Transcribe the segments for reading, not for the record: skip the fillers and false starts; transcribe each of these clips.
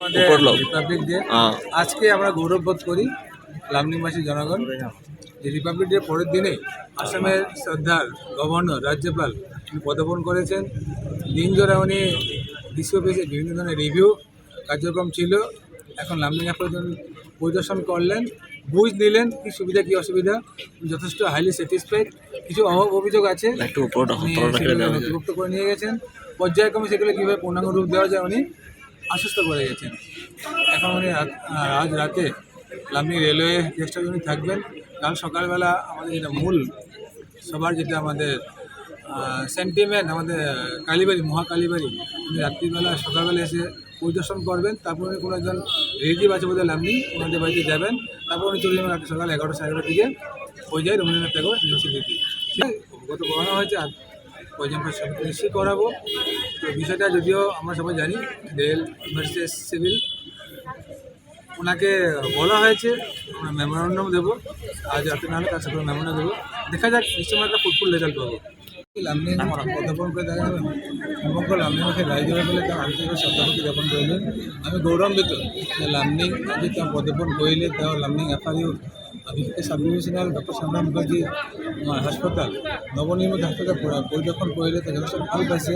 আমাদের Republic day আজকে আমরা গৌরববোধ করি লামডিংবাসী জনগণ যে রিপাবলিক ডে পরের দিনে আসামের শ্রদ্ধার গভর্নর রাজ্যপাল তিনি পদার্পণ করেছেন। দিন জোড়া উনি ডিসি অফিসে বিভিন্ন ধরনের রিভিউ কার্যক্রম ছিল। এখন লামডিং পরিদর্শন করলেন, বুঝ নিলেন কী সুবিধা কী অসুবিধা, যথেষ্ট হাইলি স্যাটিসফাইড। কিছু অভিযোগ আছে নথিভুক্ত করে নিয়ে গেছেন, পর্যায়ক্রমে সেগুলো কীভাবে পূর্ণাঙ্গ রূপ দেওয়া যায় উনি আশ্বস্ত করে গেছেন। এখন উনি আজ রাতে লামডিং রেলওয়ে গেস্ট হাউসে উনি থাকবেন। কাল সকালবেলা আমাদের যেটা মূল সবার যেটা আমাদের সেন্টিমেন্ট আমাদের কালীবাড়ি মহাকালীবাড়ি, উনি রাত্রিবেলা সকালবেলা এসে পরিদর্শন করবেন। তারপর উনি কোনো একজন রিলেটিভ আছে বোধহয় লামডিং, ওনাদের বাড়িতে যাবেন। তারপর উনি চলে যাবেন রাত্রি সকাল 11টা সাড়ে 11টার দিকে হয়ে যায় রবীন্দ্রনাথ ঠাকুর ইউনিভার্সিটিতে। অবগত করানো হয়েছে আর পর্যন্ত সব নিশ্চয়ই করাবো। তো বিষয়টা যদিও আমরা সবাই জানি রেল ভার্সেস সিভিল, ওনাকে বলা হয়েছে আমরা মেমোরান্ডাম দেবো, আজ রাতে না হলে তার সাথে মেমোরান্ডাম দেবো। দেখা যাক নিশ্চয়ই একটা ফুলফুল রেজাল্ট পাবো। লামডিং পদার্পণ করে দেখা যাবে সমগ্র লামডিংকে রাজ্য বলে তার আন্তরিক শ্রদ্ধাভক্তি জ্ঞাপন করলেন। আমি গৌরৱান্বিত যে লামডিং আজি তেওঁ পদার্পণ কৰিলে। তেওঁ লামডিং FRU বিশেষকৈ সাব ডিভিশনাল ডক্টর শ্যামৰাম মুখাৰ্জী হাস্পাতাল নৱনিৰ্মিত হাস্পাতাল পৰিদৰ্শন কৰিলে। তেওঁ যথেষ্ট ভাল পাইছে।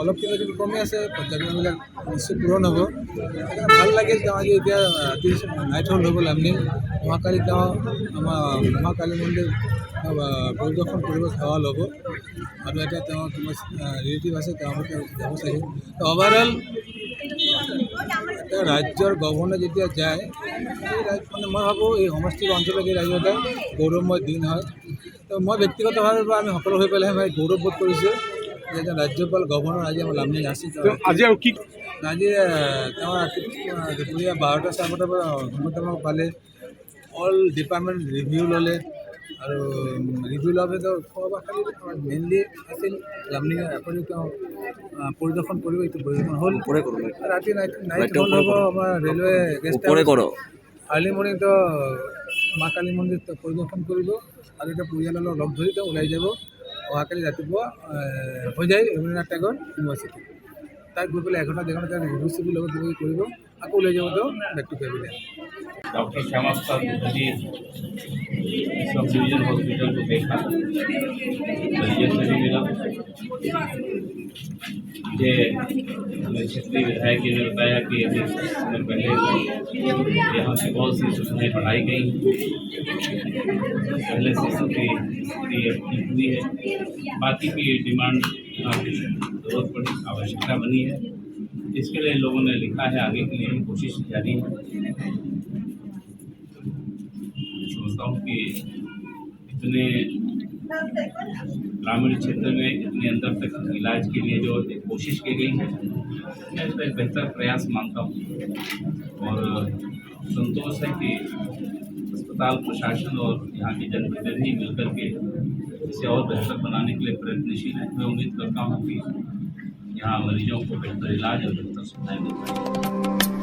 অলপ কিবা কিবি কমি আছে, পৰ্যায়বিলাক নিশ্চয় পূৰণ হ'ব। ভাল লাগিল। তেওঁ আজি এতিয়া ৰাতি নাইট হল্ড হ'ব লামডিং মহাকালী। তেওঁ আমাৰ মহাকালী মন্দিৰ পৰিদৰ্শন কৰিব সেৱা ল'ব আৰু এটা তেওঁ কিবা ৰিলেটিভ আছে তেওঁলোকে যাব চাগে। অভাৰঅল এটা ৰাজ্যৰ গভৰ্ণৰ যেতিয়া যায় এই মানে মই ভাবোঁ এই সমষ্টিক অঞ্চলত এই ৰাজ্য এটা গৌৰৱময় দিন হয়। তো মই ব্যক্তিগতভাৱে বা আমি সকলো হৈ পেলাই মই গৌৰৱবোধ কৰিছোঁ যে এজন ৰাজ্যপাল গভৰ্ণৰ আজি আমাৰ লামডিং আছে। আজি আৰু কি আজি তেওঁ দুপৰীয়া 12টা চাৰে 12টাৰ পৰা সময়ত পালে। অল ডিপাৰ্টমেণ্ট ৰিভিউ ল'লে আৰু ৰিভিউ লোৱাৰ পিছত খোৱা খালি মেইনলি আছিল লামডিং FRU তেওঁ পৰিদৰ্শন কৰিব। এইটো পৰিদৰ্শন হ'ল ৰাতি নাইট হ'ল হ'ব আমাৰ railway guest house. Early morning তেওঁ মা কালী মন্দিৰ পৰিদৰ্শন কৰিব আৰু এতিয়া পৰিয়ালৰ লগ ধৰি তেওঁ ওলাই যাব। অহাকালি ৰাতিপুৱা হৈ যায় ৰবীন্দ্ৰনাথ ঠাকুৰ ইউনিভাৰ্চিটি। তাত গৈ পেলাই 1 ঘণ্টা 1.5 ঘণ্টা তেওঁ ৰিভিউ চিভিউ লগত কিবা কৰিব, আকৌ ওলাই যাব তেওঁ back to family. Doctor Shyama Prasad Mukherjee sub division hospital को देखा, मरीजों से भी मिला। मुझे हमारे क्षेत्रीय विधायक जी ने बताया कि अभी कुछ समय पहले यहाँ से बहुत सी सूचनाएँ बढ़ाई गई। पहले से स्थिति ठीक हुई है। बाकी की डिमांड यहाँ जरूरत पड़ी, आवश्यकता बनी है। इसके लिए लोगों ने लिखा है, आगे के लिए कोशिश जारी है। सोचता हूँ कि इतने ग्रामीण क्षेत्र में इतने अंदर तक इलाज के लिए जो कोशिश की गई है, मैं इसका एक बेहतर प्रयास मानता हूँ। और संतोष है कि अस्पताल प्रशासन और यहाँ के जनप्रतिनिधि मिलकर के इसे और बेहतर बनाने के लिए प्रयत्नशील है। मैं उम्मीद करता हूँ कि यहाँ मरीजों को बेहतर इलाज और बेहतर सुविधाएं मिल पाएंगी।